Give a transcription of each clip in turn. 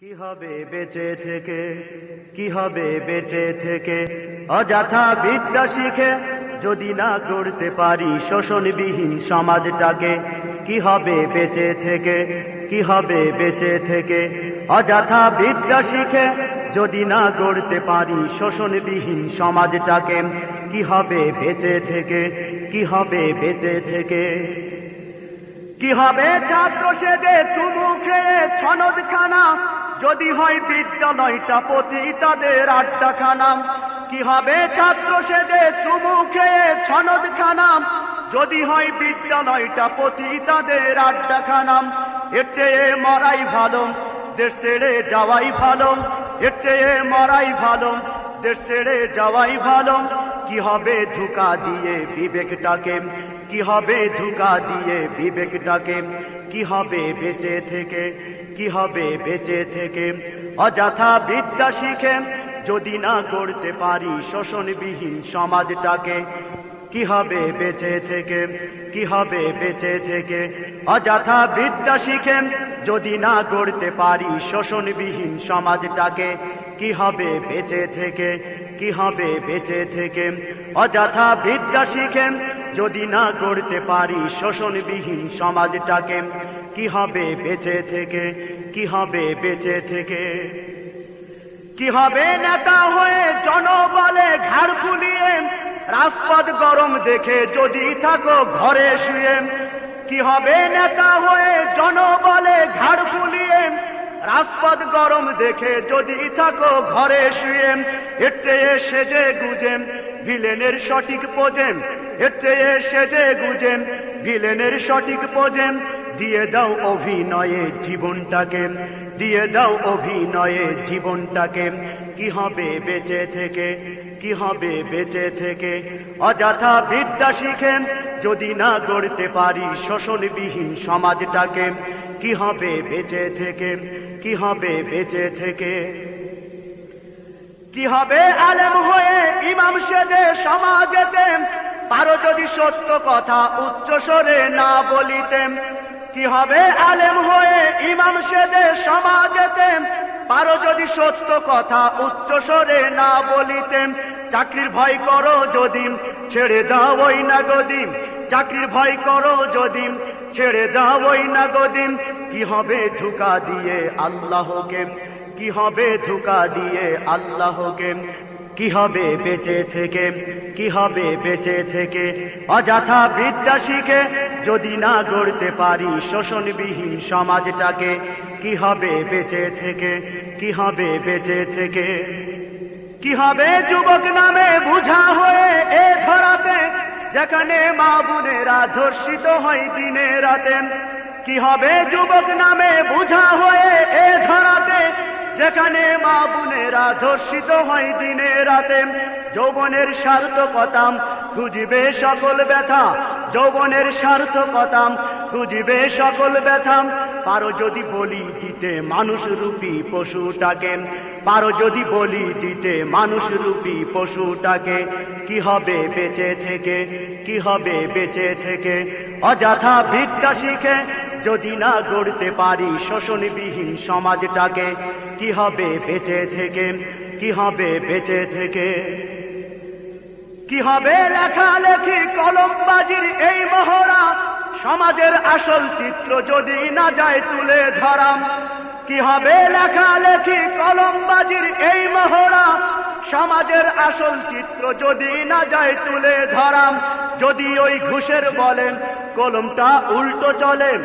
কি হবে বেঁচে থেকে, কি হবে বেঁচে থেকে, অযথা বিদ্যা শিখে যদি না গড়তে পারি শোষণবিহীন সমাজটাকে। কি হবে বেঁচে থেকে, কি হবে বেঁচে থেকে, অযথা বিদ্যা শিখে যদি না গড়তে পারি শোষণবিহীন সমাজটাকে। কি হবে বেঁচে থেকে, কি হবে বেঁচে থেকে। কি হবে ছাত্র সেজে চুমু খেয়ে ছনদখানা, যদি হয় বিদ্যালয়টা পতিতাদের আড্ডাখানা। কি হবে ছাত্র সেজে চুমু খেয়ে ছনদখানা, যদি হয় বিদ্যালয়টা পতিতাদের আড্ডাখানা। এর চেয়ে মরাই ভালো, দেশ ছেড়ে যাওয়াই ভালো। এর চেয়ে মরাই ভালো, দেশ ছেড়ে যাওয়াই ভালো। কি হবে ধোঁকা দিয়ে বিবেকটাকে, কি হবে ধোঁকা দিয়ে বিবেকটাকে। কি হবে বেঁচে থেকে, কি হবে বেঁচে থেকে, অযথা বিদ্যা শিখে যদি না গড়তে পারি শোষণবিহীন সমাজটাকে। কি হবে বেঁচে থেকে, কি হবে বেঁচে থেকে, অযথা বিদ্যা শিখে যদি না গড়তে পারি শোষণবিহীন সমাজটাকে। কি হবে বেঁচে থেকে, কি হবে বেঁচে থেকে, অযথা বিদ্যা শিখে যদি না গড়তে পারি শোষণবিহীন সমাজটাকে। কি হবে বেঁচে থেকে, কি হবে বেঁচে থেকে। কি হবে নেতা হয়ে জনবলে ঘাড় ফুলিয়ে, রাজপথ গরম দেখে যদি থাকো ঘরে শুয়ে। কি হবে নেতা হয়ে জনবলে ঘাড় ফুলিয়ে, রাজপথ গরম দেখে যদি থাকো ঘরে শুয়ে। এর চেয়ে সেজে গুজে ভিলেনের সঠিক পোজে, এর চেয়ে সেজে গুজে ভিলেনের সঠিক পোজে। দিয়ে দাও অভিনয়ে জীবনটাকে, দিয়ে দাও অভিনয়ে জীবনটাকে। কি হবে বেঁচে থেকে, কি হবে বেঁচে থেকে, অযথা বিদ্যা শিখে যদি না গড়তে পারি শোষণবিহীন সমাজটাকে। কি হবে বেঁচে থেকে, কি হবে বেঁচে থেকে। কি হবে আলেম হয়ে ইমাম সেজে সমাজেতে, পারো যদি সত্য কথা উচ্চ স্বরে না বলিতেন। কি হবে আলেম হয়ে ইমাম সেজে সমাজেতে, পারো যদি সত্য কথা উচ্চ স্বরে না বলিতেন। চাকরির ভয় করো যদি ছেড়ে দাও ওই না গদিম, চাকরির ভয় করো যদি ছেড়ে দাও ওই না গদিম। কি হবে ধোঁকা দিয়ে আল্লাহকে, কি হবে ধোঁকা দিয়ে আল্লাহকে। কি হবে বেঁচে থেকে, কি হবে বেঁচে থেকে, অযথা বিদ্যা শিখে যদি না গড়তে পারি শোষণবিহীন সমাজটাকে। কি হবে বেঁচে থেকে, কি হবে বেঁচে থেকে। কি হবে যুবক নামে বুঝা হয়ে এ ধরাতে, যেখানে মা বোনেরা ধর্ষিত হয় দিনে রাতে। কি হবে যুবক নামে বুঝা হয়ে এ ধরাতে, যেখানে মা বোনেরা ধর্ষিত হয় দিনে রাতে। যৌবনের সার্থকতা খুঁজবে সকল ব্যথা, যৌবনের সার্থকতা খুঁজবে সকল ব্যথা। পারো যদি বলি দিতে মানুষ রূপী পশুটাকে, পারো যদি বলি দিতে মানুষ রূপী পশুটাকে। কি হবে বেঁচে থেকে, কি হবে বেঁচে থেকে, অযথা বিদ্যা শিখে যদি না গড়তে পারি শোষণবিহীন সমাজটাকে। কি হবে বেঁচে থেকে, কি হবে বেঁচে থেকে। কি হবে লেখালেখি কলমবাজির এই মহড়া, সমাজের আসল চিত্র যদি না যায় তুলে ধরাম। কি হবে লেখালেখি কলমবাজির এই মহড়া, সমাজের আসল চিত্র যদি না যায় তুলে ধরাম। যদি ওই ঘুষের বলেন কলমটা উল্টো চলেন,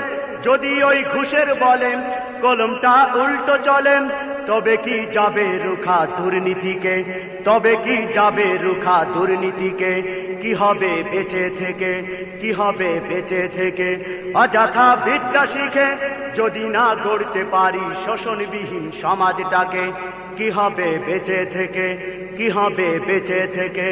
যদি ওই ঘুষের বলেন কলমটা উল্টো চলেন, তবে কি যাবে রুখা দুর্নীতিকে, তবে কি যাবে রুখা দুর্নীতিকে। কি হবে বেঁচে থেকে, কি হবে বেঁচে থেকে, অযথা বিদ্যা শিখে যদি না গড়তে পারি শোষণবিহীন সমাজটাকে। কি হবে বেঁচে থেকে, কি হবে বেঁচে থেকে।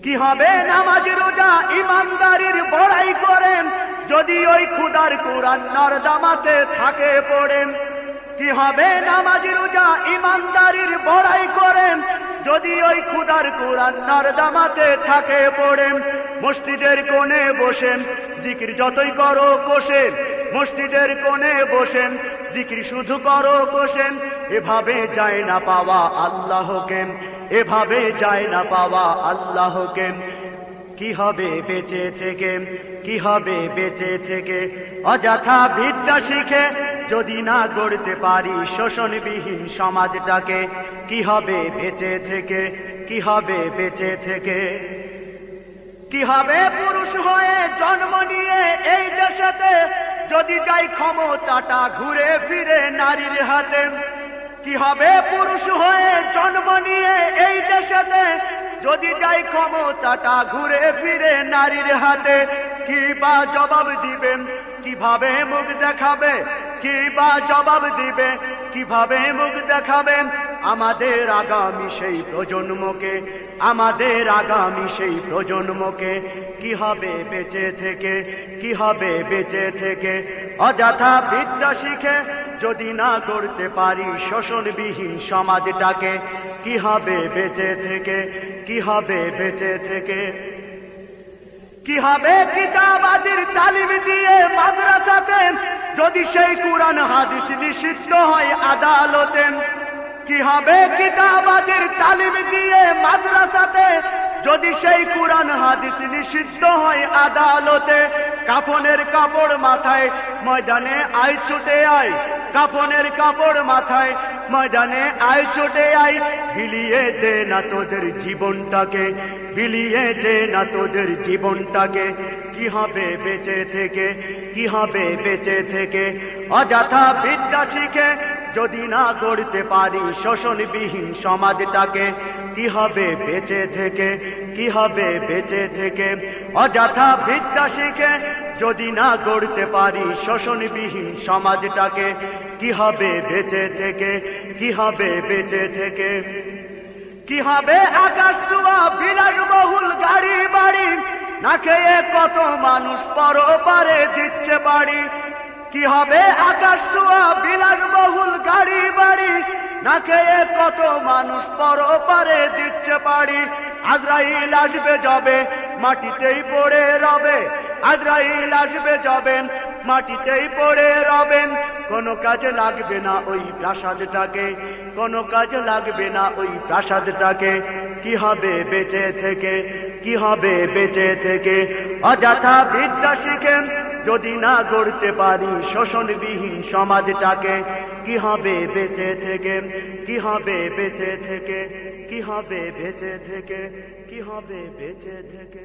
কি হবে নামাজ রোজা ইমানদারির বড়াই করেন, যদি ওই খুদার কুরআন নর্দমাতে থাকে পড়েন। কি হবে নামাজ রোজা ইমানদারির বড়াই করেন, যদি ওই খুদার কুরআন নর্দমাতে থাকে পড়েন। মসজিদের কোণে বসেন জিকির যতই করো কোষে, মসজিদের কোণে বসেন জিকির শুধু করো বসেন, এভাবে যায় না পাওয়া আল্লাহকে, এভাবে যায় না পাওয়া আল্লাহকে। কি হবে বেঁচে থেকে, কি হবে বেঁচে থেকে, অযথা বিদ্যা শিখে যদি না গড়তে পারি শোষণবিহীন সমাজটাকে। কি হবে বেঁচে থেকে, কি হবে বেঁচে থেকে। কি হবে পুরুষ হয়ে জন্ম নিয়ে এই দেশেতে, যদি যাই ক্ষমতাটা ঘুরে ফিরে নারীর হাতে। কি হবে পুরুষ হয়ে জন্ম নিয়ে এই দেশেতে, যদি যাই ক্ষমতাটা ঘুরে ফিরে নারীর হাতে। কি বা জবাব দিবেন, কিভাবে মুখ দেখাবে, কি বা জবাব দিবে, কিভাবে মুখ দেখাবেন আমাদের আগামী সেই প্রজন্মকে, আমাদের আগামী সেই প্রজন্মকে। কি হবে বেঁচে থেকে, কি হবে বেঁচে থেকে, অযথা বিদ্যা শিখে যদি না গড়তে পারি শোষণবিহীন সমাজটাকে। কি হবে বেঁচে থেকে, কি হবে বেঁচে থেকে। কি হবে কিতাবাদির তালিম দিয়ে মাদ্রাসাতে, যদি সেই কুরআন হাদিস নিষিদ্ধ হয় আদালতে। কি হবে কিতাবাদির তালিম দিয়ে মাদ্রাসাতে, যদি সেই কুরআন হাদিস নিষিদ্ধ হয় আদালতে। কাফনের কাপড় মাথায় ময়দানে আয় ছুটে আয়, কাফনের কাপড় মাথায় ময়দানে আয় ছুটে আয়। বিলিয়ে দে না তোদের জীবনটাকে, বিলিয়ে দে না তোদের জীবনটাকে। কি হবে বেঁচে থেকে, কি হবে বেঁচে থেকে, অযথা বিদ্যা শিখে যদি না গড়তে পারি শোষণবিহীন সমাজটাকে। কি হবে বেঁচে থেকে, কি হবে বেঁচে থেকে, অযথা বিদ্যা শিখে যদি না গড়তে পারি শোষণবিহীন সমাজটাকে। কি হবে বেঁচে থেকে, কি হবে বেঁচে থেকে। কি হবে আকাশ ছোঁয়া বিলাসবহুল গাড়ি বাড়ি, না খেয়ে কত মানুষ পরপারে দিচ্ছে বাড়ি। কি হবে আকাশ ছোঁয়া বিলাসবহুল গাড়ি বাড়ি, না খেয়ে কত মানুষ পরপারে দিচ্ছে বাড়ি। আজরাইল আসবে যাবে মাটিতেই পড়ে রবে, আজরাইল আসবে যাবেন মাটিতেই পড়ে রবেন। কোনো কাজে লাগবে না ওই প্রাসাদটাকে, কোনো কাজে লাগবে না ওই প্রাসাদটাকে। কি হবে বেঁচে থেকে, কি হবে বেঁচে থেকে, অযথা বিদ্যা শিখেন যদি না গড়তে পারি শোষণবিহীন সমাজটাকে। কি হবে বেঁচে থেকে, কি হবে বেঁচে থেকে, কি হবে বেঁচে থেকে, কি হবে বেঁচে থেকে।